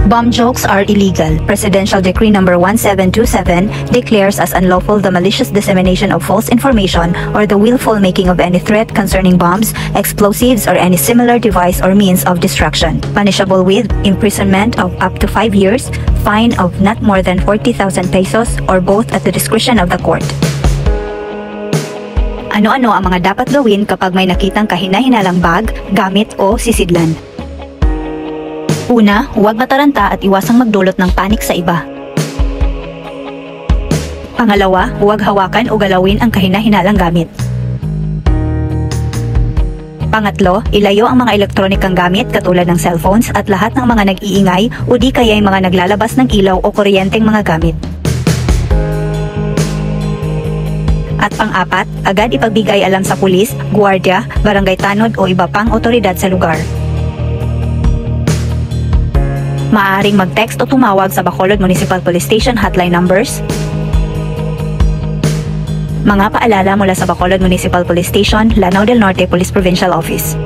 Bomb jokes are illegal. Presidential Decree Number 1727 declares as unlawful the malicious dissemination of false information or the willful making of any threat concerning bombs, explosives, or any similar device or means of destruction. Punishable with imprisonment of up to 5 years, fine of not more than 40,000 pesos, or both at the discretion of the court. Ano-ano ang mga dapat gawin kapag may nakitang kahina-hinalang bag, gamit o sisidlan? Una, huwag mataranta at iwasang magdulot ng panik sa iba. Pangalawa, huwag hawakan o galawin ang kahina-hinalang gamit. Pangatlo, ilayo ang mga elektronikang gamit katulad ng cellphones at lahat ng mga nag-iingay o di kaya'y mga naglalabas ng ilaw o kuryenteng mga gamit. At pang-apat, agad ipagbigay alam sa pulis, gwardiya, barangay tanod o iba pang otoridad sa lugar. Maaaring mag-text o tumawag sa Bacolod Municipal Police Station hotline numbers. Mga paalala mula sa Bacolod Municipal Police Station, Lanao del Norte Police Provincial Office.